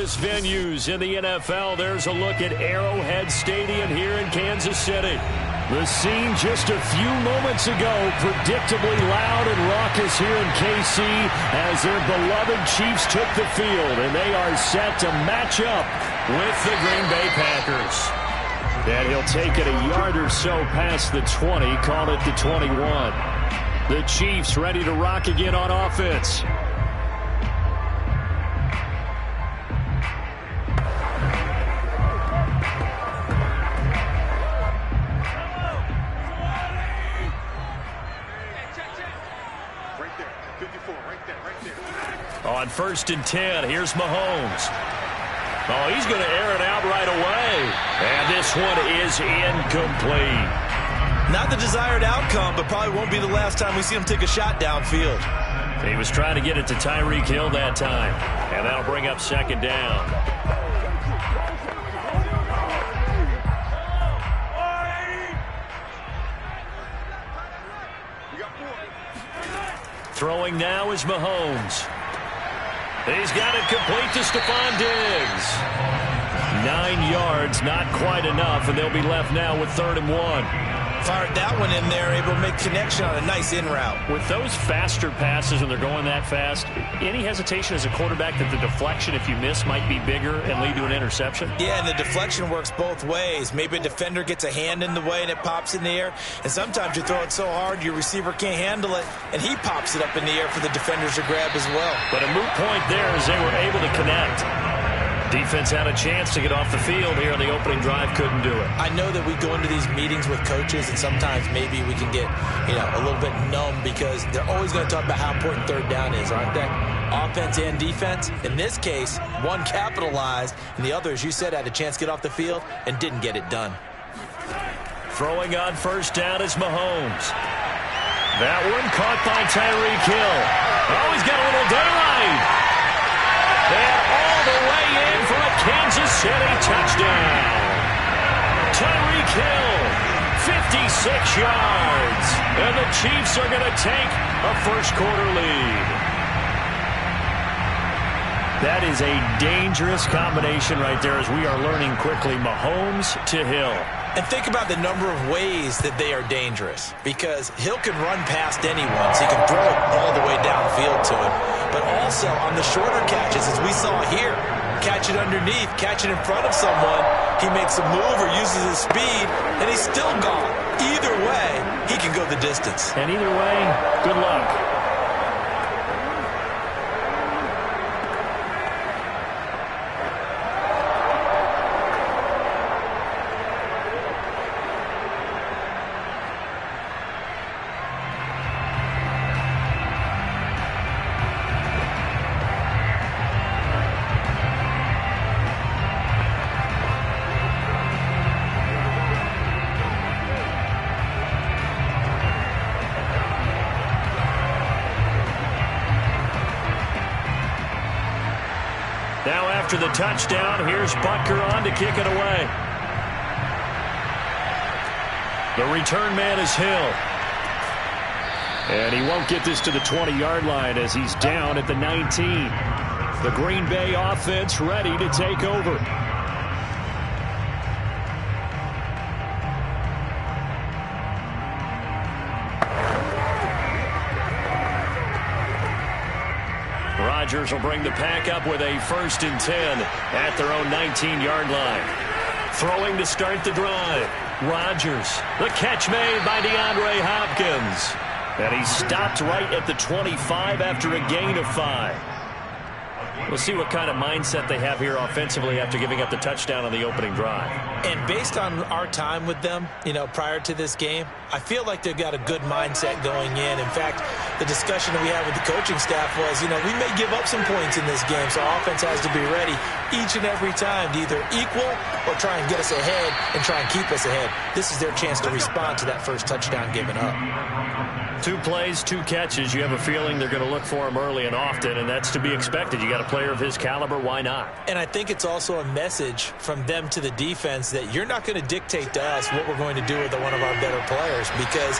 biggest venues in the NFL. There's a look at Arrowhead Stadium here in Kansas City. The scene just a few moments ago, predictably loud and raucous here in KC as their beloved Chiefs took the field, and they are set to match up with the Green Bay Packers. And he'll take it a yard or so past the 20, call it the 21. The Chiefs ready to rock again on offense. On 1st and 10, here's Mahomes. Oh, he's going to air it out right away. And this one is incomplete. Not the desired outcome, but probably won't be the last time we see him take a shot downfield. He was trying to get it to Tyreek Hill that time. And that'll bring up 2nd down. Throwing now is Mahomes. He's got it complete to Stephon Diggs. 9 yards, not quite enough, and they'll be left now with 3rd and 1. Fired that one in there, able to make connection on a nice in route. With those faster passes when they're going that fast, any hesitation as a quarterback that the deflection, if you miss, might be bigger and lead to an interception? Yeah, and the deflection works both ways. Maybe a defender gets a hand in the way and it pops in the air, and sometimes you throw it so hard your receiver can't handle it, and he pops it up in the air for the defenders to grab as well. But a moot point there as they were able to connect. Defense had a chance to get off the field here on the opening drive, couldn't do it. I know that we go into these meetings with coaches, and sometimes maybe we can get, a little bit numb because they're always going to talk about how important 3rd down is, aren't they? Offense and defense. In this case, one capitalized, and the other, as you said, had a chance to get off the field and didn't get it done. Throwing on 1st down is Mahomes. That one caught by Tyreek Hill. Oh, he's got a little daylight. And all the way in for a Kansas City touchdown. Tyreek Hill, 56 yards. And the Chiefs are going to take a first-quarter lead. That is a dangerous combination right there as we are learning quickly. Mahomes to Hill. And think about the number of ways that they are dangerous, because Hill can run past anyone, so he can throw it all the way downfield to him. But also on the shorter catches, as we saw here, catch it underneath, catch it in front of someone, he makes a move or uses his speed, and he's still gone. Either way, he can go the distance. And either way, good luck. Now after the touchdown, here's Butker on to kick it away. The return man is Hill. And he won't get this to the 20-yard line as he's down at the 19. The Green Bay offense ready to take over. Rodgers will bring the pack up with a 1st and 10 at their own 19-yard line. Throwing to start the drive. Rodgers. The catch made by DeAndre Hopkins. And he stopped right at the 25 after a gain of 5. We'll see what kind of mindset they have here offensively after giving up the touchdown on the opening drive. And based on our time with them, prior to this game, I feel like they've got a good mindset going in. In fact, the discussion that we had with the coaching staff was, we may give up some points in this game, so offense has to be ready each and every time to either equal or try and get us ahead and try and keep us ahead. This is their chance to respond to that first touchdown given up. 2 plays, 2 catches. You have a feeling they're going to look for him early and often, and that's to be expected. You got a player of his caliber, why not? And I think it's also a message from them to the defense that you're not going to dictate to us what we're going to do with one of our better players, because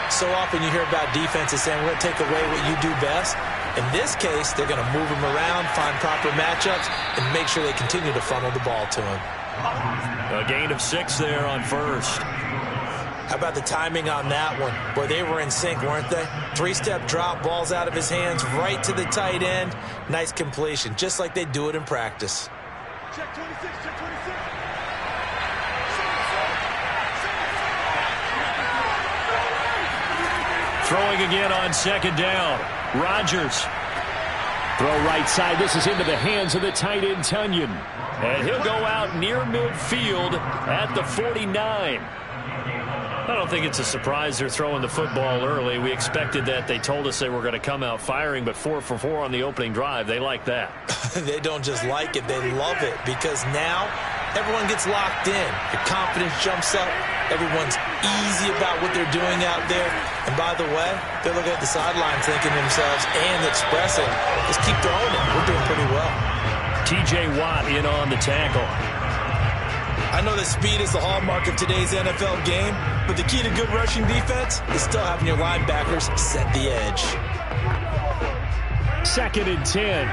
so often you hear about defenses saying we're going to take away what you do best. In this case, they're going to move him around, find proper matchups, and make sure they continue to funnel the ball to him. A gain of 6 there on first. How about the timing on that one? Boy, they were in sync, weren't they? 3-step drop, balls out of his hands, right to the tight end. Nice completion, just like they do it in practice. Check 26, check 26. Throwing again on second down. Rodgers. Throw right side. This is into the hands of the tight end, Tunyon. And he'll go out near midfield at the 49. I don't think it's a surprise they're throwing the football early. We expected that. They told us they were going to come out firing, but 4 for 4 on the opening drive. They like that. They don't just like it, they love it, because now everyone gets locked in. Your confidence jumps up. Everyone's easy about what they're doing out there. And by the way, they're looking at the sidelines thinking to themselves and expressing, just keep throwing it. We're doing pretty well. T.J. Watt in on the tackle. I know that speed is the hallmark of today's NFL game, but the key to good rushing defense is still having your linebackers set the edge. 2nd and 10.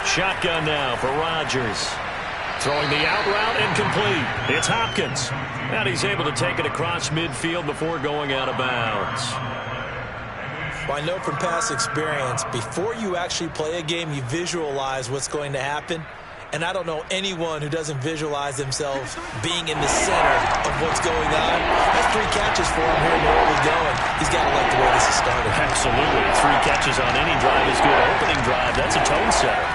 Shotgun now for Rodgers. Throwing the out route incomplete. It's Hopkins. And he's able to take it across midfield before going out of bounds. Well, I know from past experience, before you actually play a game, you visualize what's going to happen. And I don't know anyone who doesn't visualize themselves being in the center of what's going on. That's 3 catches for him here in the early going. He's got to like the way this has started. Absolutely. 3 catches on any drive is good. Opening drive, that's a tone setter.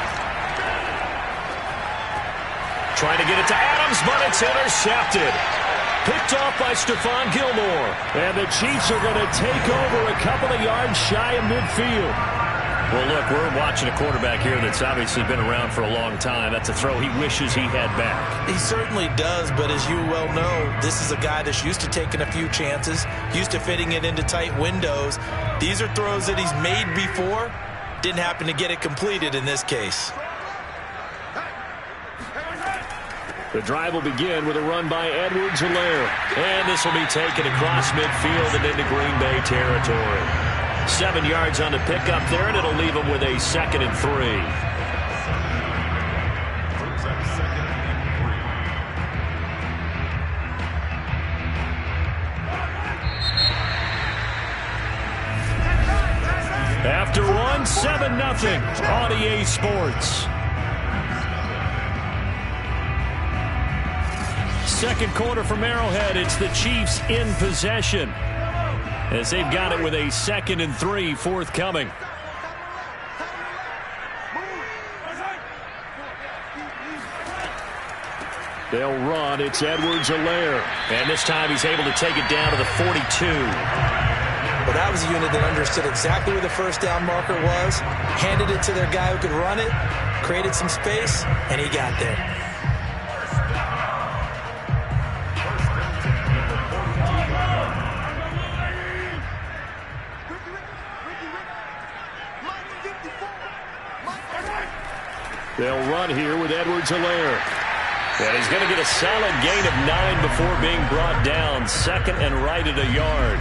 Trying to get it to Adams, but it's intercepted. Picked off by Stephon Gilmore. And the Chiefs are going to take over a couple of yards shy of midfield. Well, look, we're watching a quarterback here that's obviously been around for a long time. That's a throw he wishes he had back. He certainly does, but as you well know, this is a guy that's used to taking a few chances, used to fitting it into tight windows. These are throws that he's made before. Didn't happen to get it completed in this case. The drive will begin with a run by Edwards-Helaire. And this will be taken across midfield and into Green Bay territory. 7 yards on the pickup there, and it'll leave them with a 2nd and 3. After one, 7-0 on EA Sports. Second quarter from Arrowhead. It's the Chiefs in possession as they've got it with a 2nd and 3 forthcoming. They'll run. It's Edwards-Helaire. And this time he's able to take it down to the 42. Well, that was a unit that understood exactly where the first down marker was, handed it to their guy who could run it, created some space, and he got there. They'll run here with Edwards-Helaire. And he's going to get a solid gain of 9 before being brought down. 2nd and right at a yard.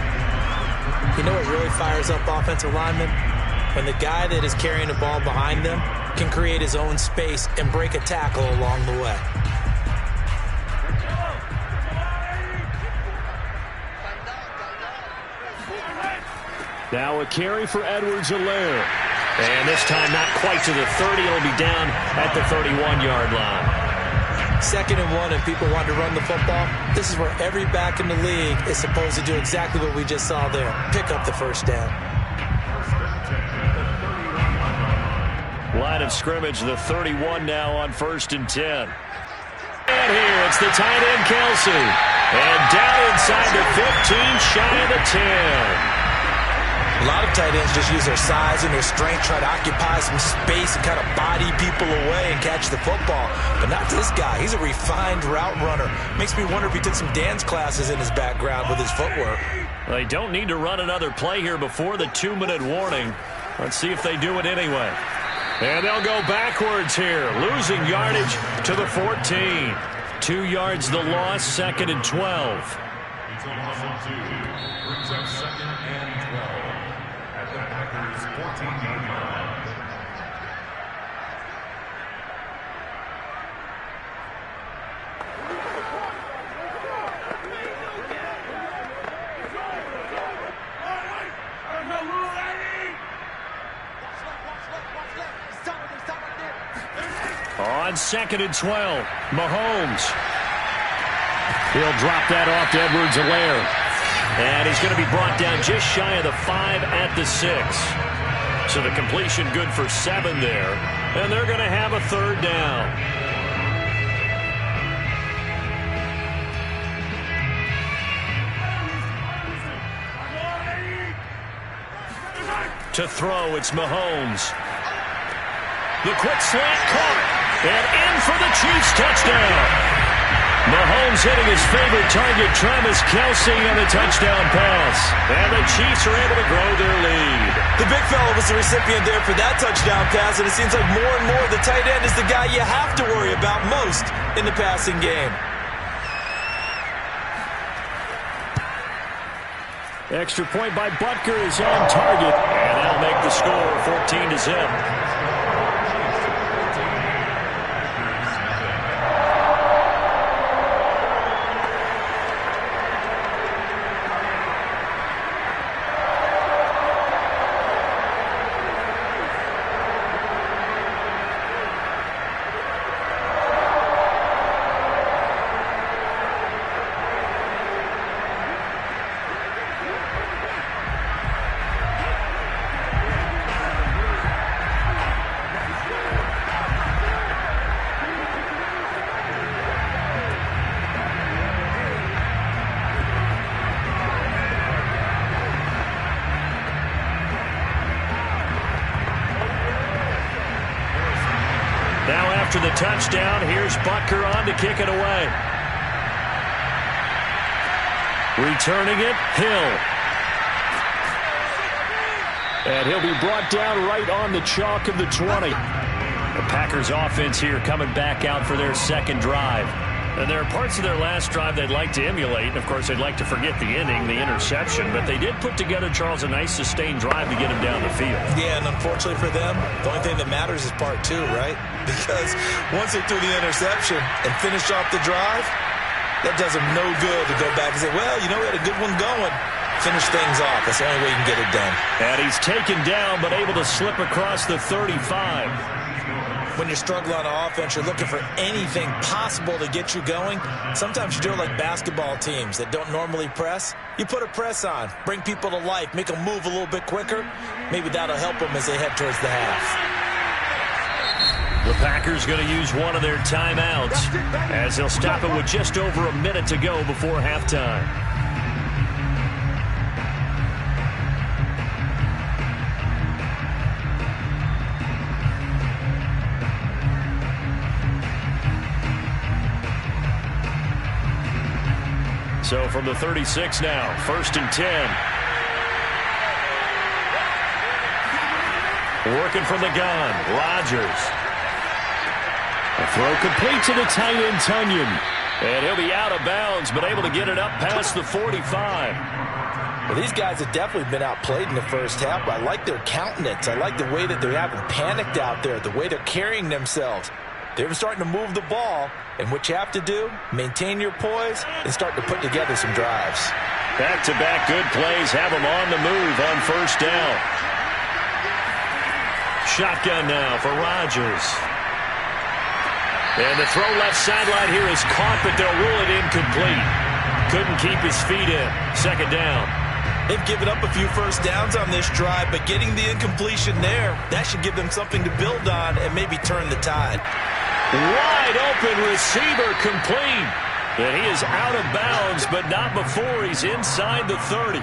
You know what really fires up offensive linemen? When the guy that is carrying the ball behind them can create his own space and break a tackle along the way. Now a carry for Edwards-Helaire. And this time not quite to the 30. It'll be down at the 31-yard line. 2nd and 1 and people want to run the football. This is where every back in the league is supposed to do exactly what we just saw there. Pick up the first down. Line of scrimmage, the 31 now on 1st and 10. And here it's the tight end, Kelsey. And down inside the 15, shy of the 10. A lot of tight ends just use their size and their strength, try to occupy some space and kind of body people away and catch the football. But not this guy. He's a refined route runner. Makes me wonder if he took some dance classes in his background with his footwork. They don't need to run another play here before the 2-minute warning. Let's see if they do it anyway. And they'll go backwards here, losing yardage to the 14. 2 yards the loss, 2nd and 12. It's a loss of 2. Brings up 2nd and 12 at the Packers' 14-yard line. On 2nd and 12, Mahomes. He'll drop that off to Edwards-Helaire. And he's going to be brought down just shy of the 5 at the 6. So the completion good for 7 there. And they're going to have a 3rd down. To throw, it's Mahomes. The quick slant caught. And in for the Chiefs touchdown. Mahomes hitting his favorite target, Travis Kelce, on the touchdown pass. And the Chiefs are able to grow their lead. The big fella was the recipient there for that touchdown pass, and it seems like more and more the tight end is the guy you have to worry about most in the passing game. Extra point by Butker is on target, and that'll make the score 14-0. After the touchdown, here's Butker on to kick it away. Returning it, Hill. And he'll be brought down right on the chalk of the 20. The Packers offense here coming back out for their 2nd drive. And there are parts of their last drive they'd like to emulate. And, of course, they'd like to forget the inning, the interception. But they did put together, Charles, a nice sustained drive to get him down the field. Yeah, and unfortunately for them, the only thing that matters is part 2, right? Because once they threw the interception and finished off the drive, that does them no good to go back and say, well, you know, we had a good one going. Finish things off. That's the only way you can get it done. And he's taken down, but able to slip across the 35. When you struggle on offense, you're looking for anything possible to get you going. Sometimes you do it like basketball teams that don't normally press. You put a press on, bring people to life, make them move a little bit quicker. Maybe that'll help them as they head towards the half. The Packers going to use one of their timeouts as they'll stop it with just over a minute to go before halftime. So from the 36 now, 1st and 10. Working from the gun, Rodgers. A throw complete to the tight end, Tunyon. And he'll be out of bounds, but able to get it up past the 45. Well, these guys have definitely been outplayed in the first half, but I like their countenance. I like the way that they haven't panicked out there, the way they're carrying themselves. They're starting to move the ball, and what you have to do, maintain your poise and start to put together some drives. Back-to-back good plays have them on the move on 1st down. Shotgun now for Rodgers. And the throw left sideline here is caught, but they'll rule it incomplete. Couldn't keep his feet in. 2nd down. They've given up a few first downs on this drive, but getting the incompletion there, that should give them something to build on and maybe turn the tide. Wide open receiver complete. And he is out of bounds, but not before he's inside the 30.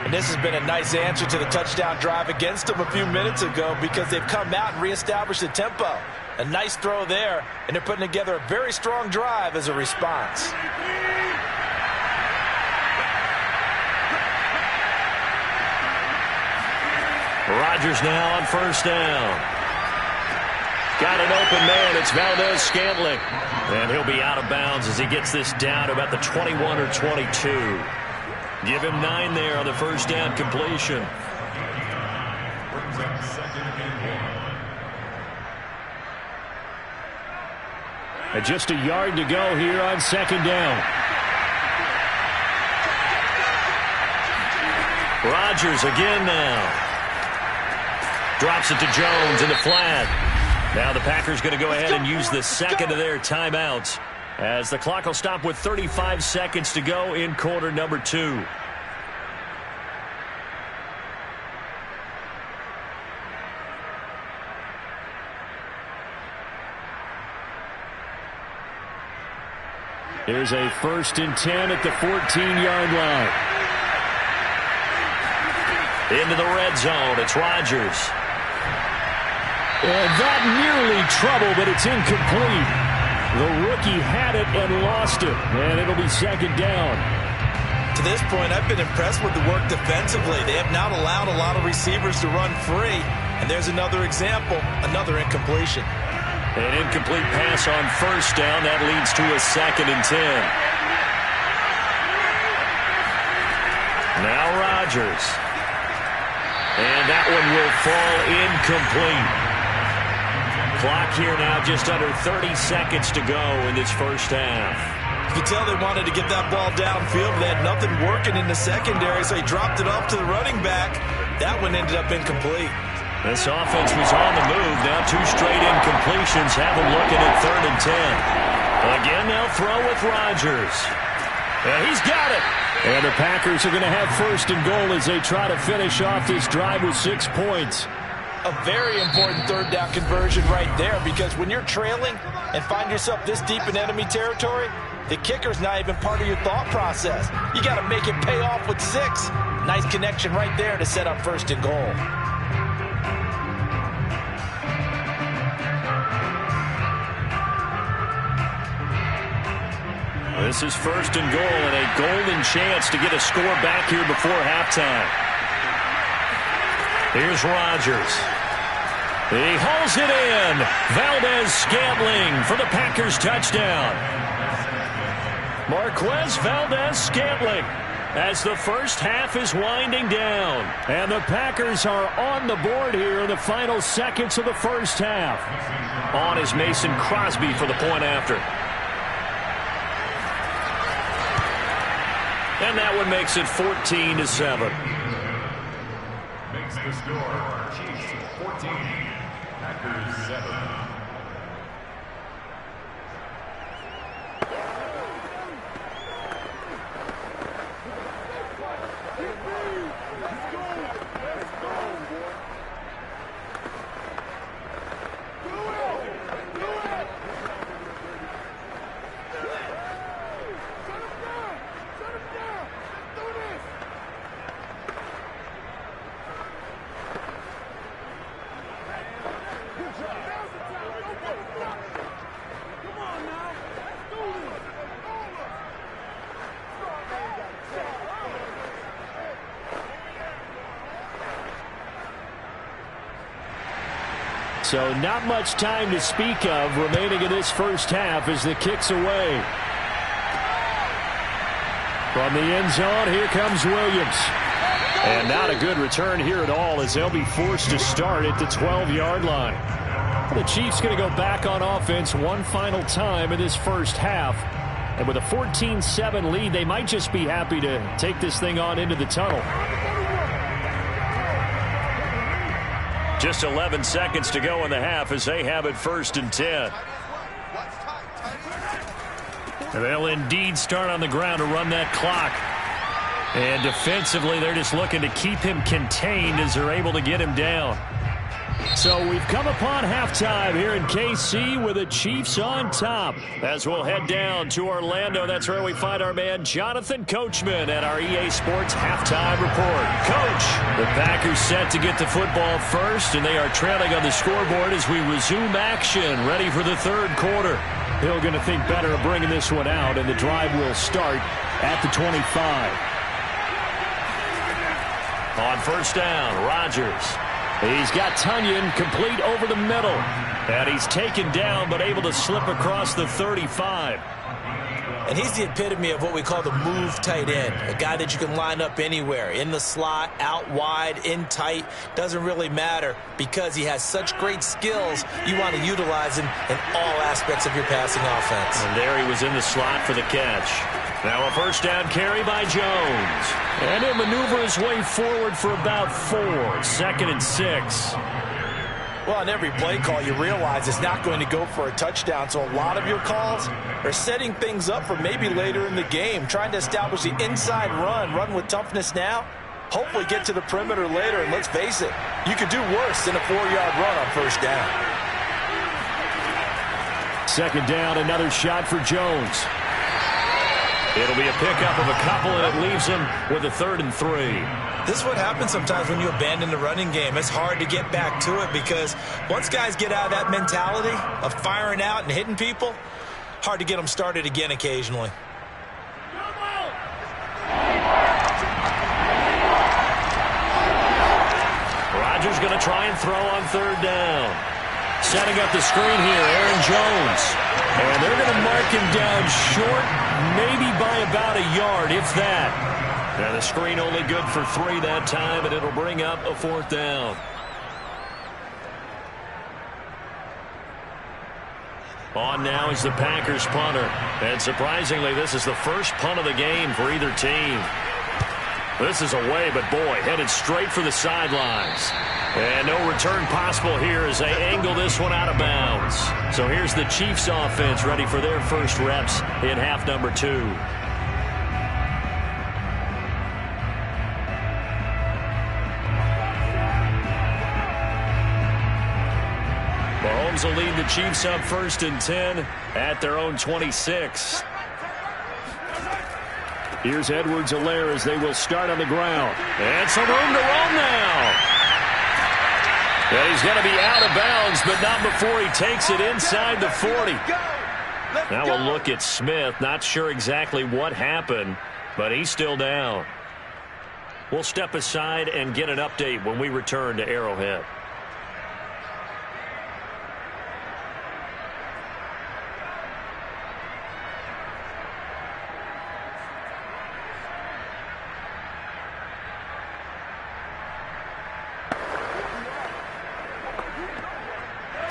And this has been a nice answer to the touchdown drive against them a few minutes ago because they've come out and reestablished the tempo. A nice throw there, and they're putting together a very strong drive as a response. Rodgers now on 1st down. Got an open man. It's Valdez-Scantling. And he'll be out of bounds as he gets this down to about the 21 or 22. Give him 9 there on the first down completion. And just a yard to go here on second down. Rodgers again now. Drops it to Jones in the flat. Now the Packers going to go ahead and use the second of their timeouts as the clock will stop with 35 seconds to go in quarter number 2. Here's a 1st and 10 at the 14-yard line. Into the red zone. It's Rodgers. And that nearly trouble, but it's incomplete. The rookie had it and lost it. And it'll be second down. To this point, I've been impressed with the work defensively. They have not allowed a lot of receivers to run free. And there's another example, another incompletion. An incomplete pass on first down. That leads to a 2nd and 10. Now Rodgers. And that one will fall incomplete. Clock here now just under 30 seconds to go in this first half. You could tell they wanted to get that ball downfield. They had nothing working in the secondary, so he dropped it off to the running back. That one ended up incomplete. This offense was on the move. Now 2 straight incompletions have them looking at 3rd and 10. Again, they'll throw with Rodgers. He's got it. And the Packers are going to have 1st and goal as they try to finish off this drive with 6 points. A very important 3rd down conversion right there, because when you're trailing and find yourself this deep in enemy territory, the kicker's not even part of your thought process. You got to make it pay off with 6. Nice connection right there to set up 1st and goal. This is 1st and goal and a golden chance to get a score back here before halftime. Here's Rodgers. He hauls it in. Valdez-Scantling for the Packers touchdown. Marquez Valdez-Scantling as the first half is winding down. And the Packers are on the board here in the final seconds of the first half. On is Mason Crosby for the point after. And that one makes it 14-7. Makes the score Chiefs 14, Packers 7. So not much time to speak of remaining in this first half as the kick's away. From the end zone, here comes Williams. And not a good return here at all as they'll be forced to start at the 12-yard line. The Chiefs going to go back on offense one final time in this first half. And with a 14-7 lead, they might just be happy to take this thing on into the tunnel. Just 11 seconds to go in the half as they have it 1st and 10. And they'll indeed start on the ground to run that clock. And defensively, they're just looking to keep him contained as they're able to get him down. So we've come upon halftime here in KC with the Chiefs on top. As we'll head down to Orlando, that's where we find our man Jonathan Coachman at our EA Sports Halftime Report. Coach, the Packers set to get the football first, and they are trailing on the scoreboard as we resume action, ready for the 3rd quarter. Hill going to think better of bringing this one out, and the drive will start at the 25. On first down, Rodgers. He's got Tunyon complete over the middle. And he's taken down, but able to slip across the 35. And he's the epitome of what we call the move tight end, a guy that you can line up anywhere, in the slot, out wide, in tight, doesn't really matter because he has such great skills. You want to utilize him in all aspects of your passing offense. And there he was in the slot for the catch. Now a first down carry by Jones. And he'll maneuver his way forward for about 4. 2nd and 6. Well, on every play call, you realize it's not going to go for a touchdown, so a lot of your calls are setting things up for maybe later in the game, trying to establish the inside run with toughness now, hopefully get to the perimeter later, and let's face it, you could do worse than a 4-yard run on first down. 2nd down, another shot for Jones. It'll be a pickup of a couple, and it leaves him with a 3rd and 3. This is what happens sometimes when you abandon the running game. It's hard to get back to it because once guys get out of that mentality of firing out and hitting people, hard to get them started again occasionally. Rodgers going to try and throw on 3rd down. Setting up the screen here, Aaron Jones. And they're going to mark him down short, maybe by about a yard, if that. And the screen only good for 3 that time, and it'll bring up a 4th down. On now is the Packers punter. And surprisingly, this is the first punt of the game for either team. This is away, but boy, headed straight for the sidelines. And no return possible here as they angle this one out of bounds. So here's the Chiefs offense ready for their first reps in half number 2. Mahomes will lead the Chiefs up 1st and 10 at their own 26. Here's Edwards-Helaire as they will start on the ground. And some room to run now. And he's going to be out of bounds, but not before he takes it inside the 40. Now we'll look at Smith. Not sure exactly what happened, but he's still down. We'll step aside and get an update when we return to Arrowhead.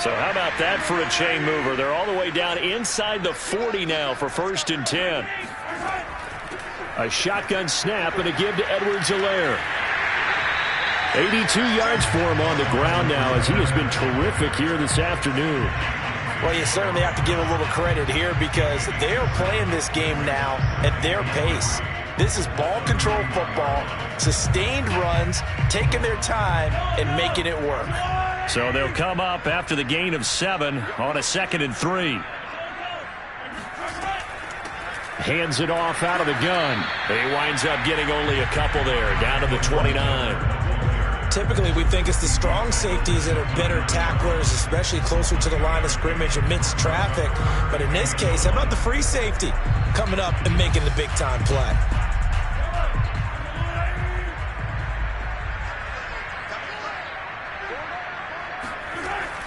So how about that for a chain mover? They're all the way down inside the 40 now for 1st and 10. A shotgun snap and a give to Edwards-Helaire. 82 yards for him on the ground now as he has been terrific here this afternoon. Well, you certainly have to give a little credit here because they're playing this game now at their pace. This is ball control football, sustained runs, taking their time and making it work. So they'll come up after the gain of 7 on a 2nd and 3. Hands it off out of the gun. He winds up getting only a couple there, down to the 29. Typically, we think it's the strong safeties that are better tacklers, especially closer to the line of scrimmage amidst traffic. But in this case, how about the free safety coming up and making the big-time play?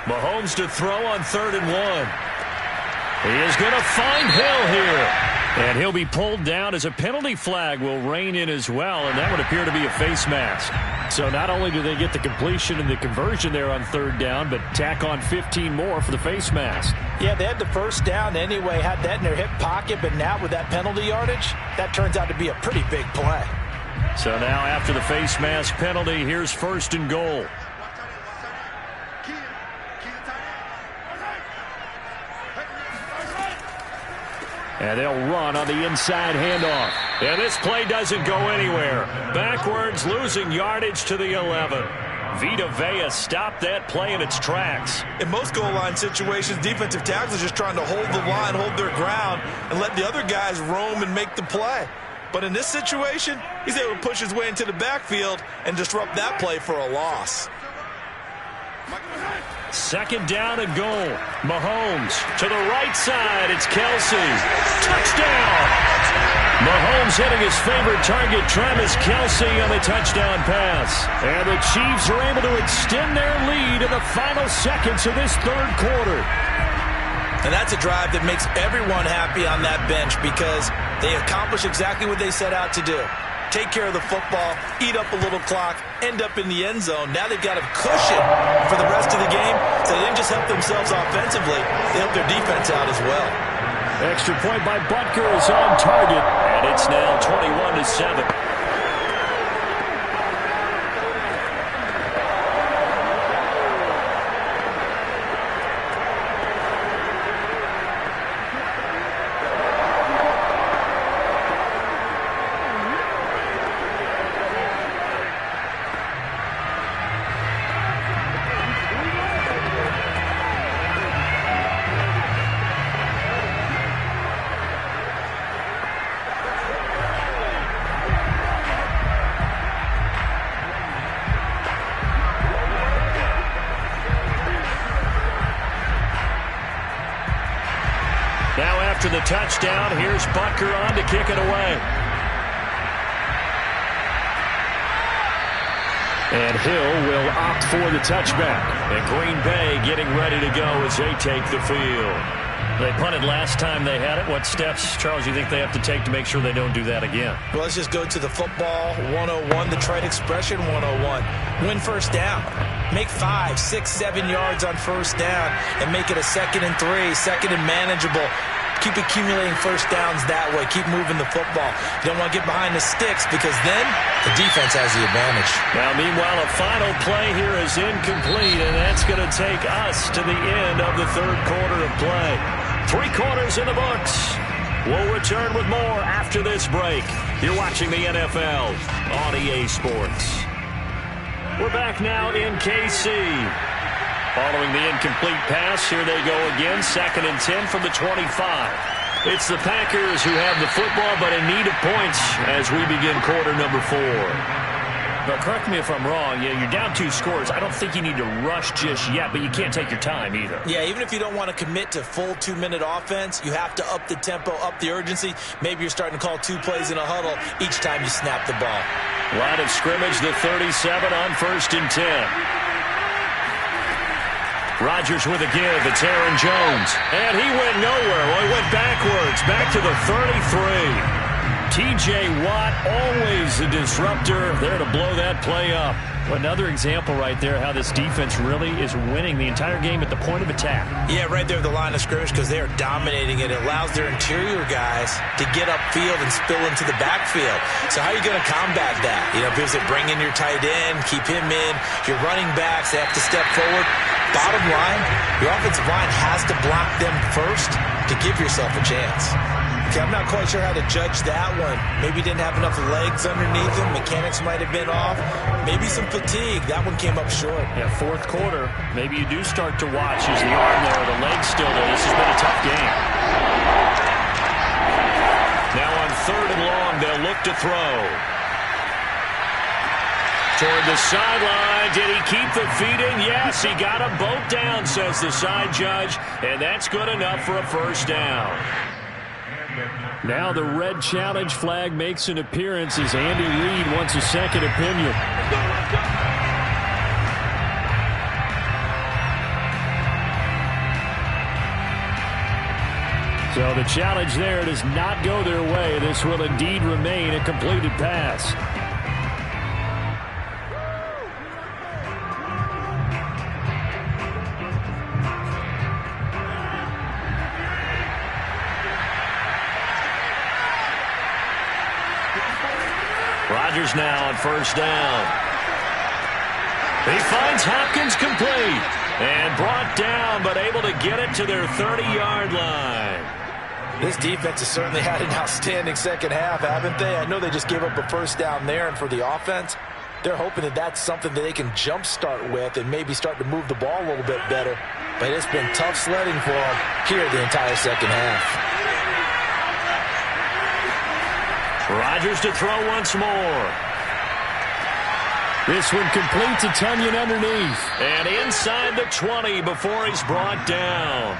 Mahomes to throw on 3rd and 1. He is going to find Hill here. And he'll be pulled down as a penalty flag will rein in as well, and that would appear to be a face mask. So not only do they get the completion and the conversion there on 3rd down, but tack on 15 more for the face mask. Yeah, they had the first down anyway, had that in their hip pocket, but now with that penalty yardage, that turns out to be a pretty big play. So now after the face mask penalty, here's 1st and goal. And they'll run on the inside handoff. And this play doesn't go anywhere. Backwards, losing yardage to the 11. Vita Vea stopped that play in its tracks. In most goal line situations, defensive tackles are just trying to hold the line, hold their ground, and let the other guys roam and make the play. But in this situation, he's able to push his way into the backfield and disrupt that play for a loss. 2nd down and goal. Mahomes to the right side. It's Kelsey. Touchdown! Mahomes hitting his favorite target, Travis Kelce, on the touchdown pass. And the Chiefs are able to extend their lead in the final seconds of this third quarter. And that's a drive that makes everyone happy on that bench because they accomplish exactly what they set out to do. Take care of the football, eat up a little clock, end up in the end zone. Now they've got a cushion for the rest of the game. So they didn't just help themselves offensively, they helped their defense out as well. Extra point by Butker is on target, and it's now 21-7. Now after the touchdown, here's Butker on to kick it away. And Hill will opt for the touchback. And Green Bay getting ready to go as they take the field. They punted last time they had it. What steps, Charles, do you think they have to take to make sure they don't do that again? Well, let's just go to the football 101, the trade expression 101. Win first down. Make 5, 6, 7 yards on first down and make it a 2nd and 3, 2nd and manageable. Keep accumulating first downs that way. Keep moving the football. You don't want to get behind the sticks because then the defense has the advantage. Now, meanwhile, a final play here is incomplete, and that's going to take us to the end of the third quarter of play. 3 quarters in the books. We'll return with more after this break. You're watching the NFL on EA Sports. We're back now in KC. Following the incomplete pass, here they go again, 2nd and 10 from the 25. It's the Packers who have the football, but in need of points as we begin quarter number 4. But correct me if I'm wrong, you're down 2 scores. I don't think you need to rush just yet, but you can't take your time either. Yeah, even if you don't want to commit to full 2-minute offense, you have to up the tempo, up the urgency. Maybe you're starting to call 2 plays in a huddle each time you snap the ball. Line of scrimmage, the 37 on 1st and 10. Rodgers with a give. It's Aaron Jones. And he went nowhere. Well, he went backwards, back to the 33. T.J. Watt, always a disruptor, there to blow that play up. Another example right there how this defense really is winning the entire game at the point of attack. Yeah, right there at the line of scrimmage because they are dominating it. It allows their interior guys to get upfield and spill into the backfield. So how are you going to combat that? Because they bring in your tight end, keep him in. Your running backs, they have to step forward. Bottom line, your offensive line has to block them first to give yourself a chance. Okay, I'm not quite sure how to judge that one. Maybe didn't have enough legs underneath him. Mechanics might have been off. Maybe some fatigue. That one came up short. Yeah, 4th quarter. Maybe you do start to watch. Is the arm there, the leg's still there? This has been a tough game. Now on 3rd and long, they'll look to throw. Toward the sideline. Did he keep the feet in? Yes, he got them both down, says the side judge. And that's good enough for a first down. Now the red challenge flag makes an appearance as Andy Reid wants a second opinion. So the challenge there does not go their way. This will indeed remain a completed pass. Rodgers now on first down. He finds Hopkins complete and brought down, but able to get it to their 30-yard line. This defense has certainly had an outstanding second half, haven't they? I know they just gave up a first down there, and for the offense, they're hoping that that's something that they can jumpstart with and maybe start to move the ball a little bit better. But it's been tough sledding for them here the entire second half. Rodgers to throw once more. This one complete to Tunyon underneath. And inside the 20 before he's brought down.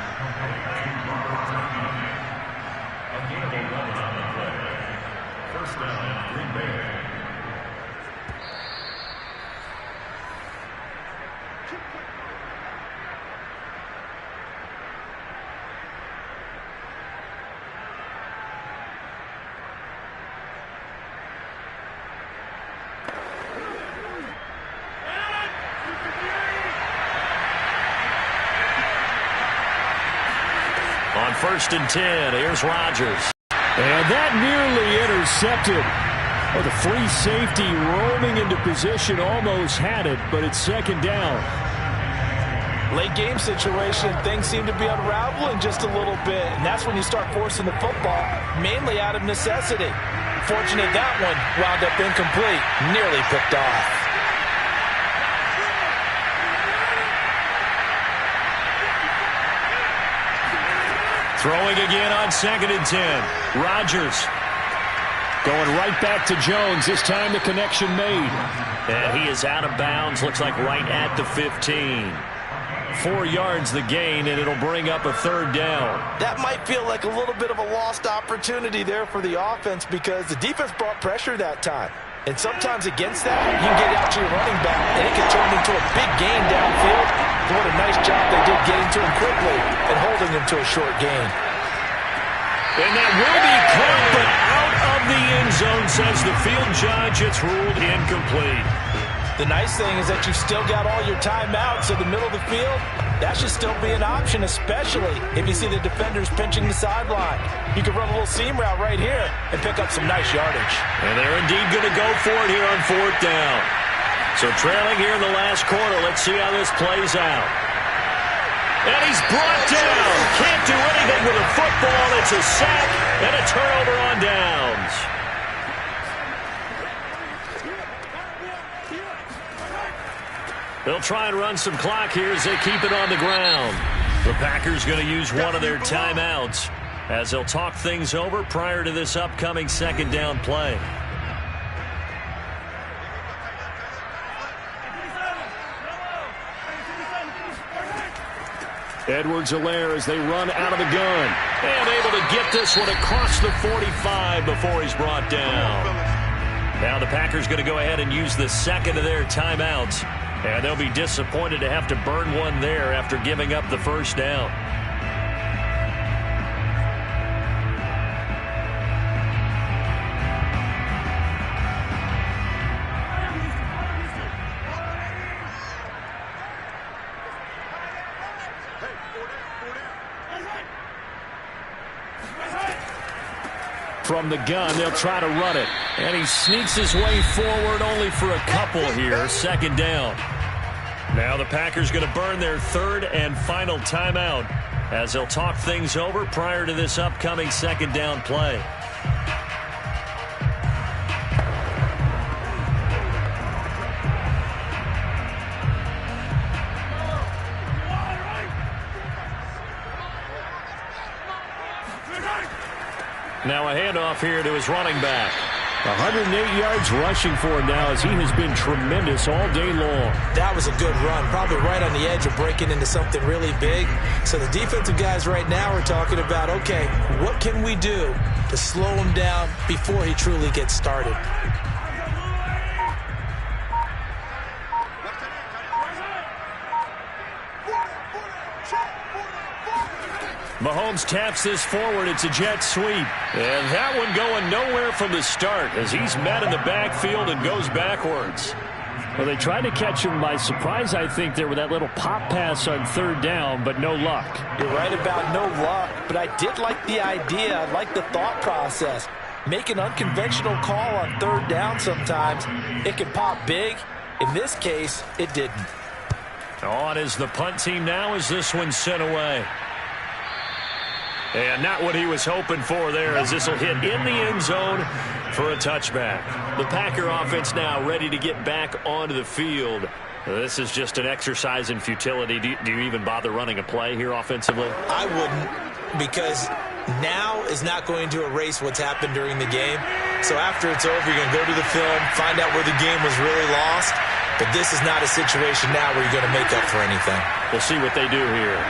On 1st and 10, here's Rodgers. And that nearly intercepted. Oh, the free safety roaming into position almost had it, but it's 2nd down. Late game situation, things seem to be unraveling just a little bit, and that's when you start forcing the football, mainly out of necessity. Fortunate that one wound up incomplete, nearly picked off. Throwing again on 2nd and 10. Rodgers going right back to Jones. This time the connection made. And he is out of bounds. Looks like right at the 15. 4 yards the gain, and it'll bring up a 3rd down. That might feel like a little bit of a lost opportunity there for the offense because the defense brought pressure that time. And sometimes against that, you can get out to your running back, and it can turn into a big gain downfield. What a nice job they did getting to him quickly and holding him to a short gain. And that will be caught, but out of the end zone, says the field judge. It's ruled incomplete. The nice thing is that you've still got all your timeouts, so the middle of the field, that should still be an option, especially if you see the defenders pinching the sideline. You can run a little seam route right here and pick up some nice yardage. And they're indeed going to go for it here on 4th down. So trailing here in the last quarter, let's see how this plays out. And he's brought down. Can't do anything with a football. It's a sack and a turnover on downs. They'll try and run some clock here as they keep it on the ground. The Packers going to use one of their timeouts as they'll talk things over prior to this upcoming 2nd down play. Edwards-Helaire as they run out of the gun. And able to get this one across the 45 before he's brought down. Now the Packers going to go ahead and use the 2nd of their timeouts. And they'll be disappointed to have to burn one there after giving up the 1st down. From the gun, they'll try to run it. And he sneaks his way forward only for a couple here. 2nd down. Now the Packers going to burn their 3rd and final timeout as they'll talk things over prior to this upcoming 2nd down play. Now a handoff here to his running back. 108 yards rushing for him now as he has been tremendous all day long. That was a good run, probably right on the edge of breaking into something really big. So the defensive guys right now are talking about, okay, what can we do to slow him down before he truly gets started? Mahomes taps this forward. It's a jet sweep. And that one going nowhere from the start as he's met in the backfield and goes backwards. Well, they tried to catch him by surprise, I think, there with that little pop pass on 3rd down, but no luck. You're right about no luck, but I did like the idea. I like the thought process. Make an unconventional call on 3rd down sometimes. It can pop big. In this case, it didn't. On is the punt team now as this one's sent away. And not what he was hoping for there as this will hit in the end zone for a touchback. The Packer offense now ready to get back onto the field. This is just an exercise in futility. Do you even bother running a play here offensively? I wouldn't, because now is not going to erase what's happened during the game. So after it's over, you're going to go to the film, find out where the game was really lost. But this is not a situation now where you're going to make up for anything. We'll see what they do here.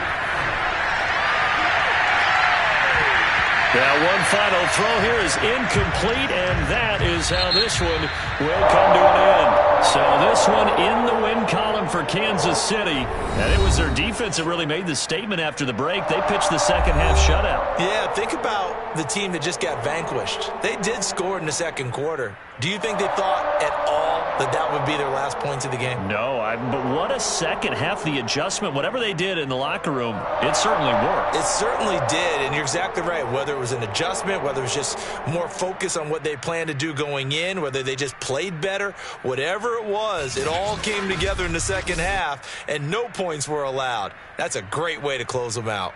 Now one final throw here is incomplete, and that is how this one will come to an end. So this one in the win column for Kansas City. And it was their defense that really made the statement after the break. They pitched the 2nd half shutout. Yeah, think about the team that just got vanquished. They did score in the 2nd quarter. Do you think they thought at all that would be their last points of the game? No, but what a second half. The adjustment, whatever they did in the locker room, it certainly worked. It certainly did, and you're exactly right. Whether it was an adjustment, whether it was just more focus on what they planned to do going in, whether they just played better, whatever it was, it all came together in the second half, and no points were allowed. That's a great way to close them out.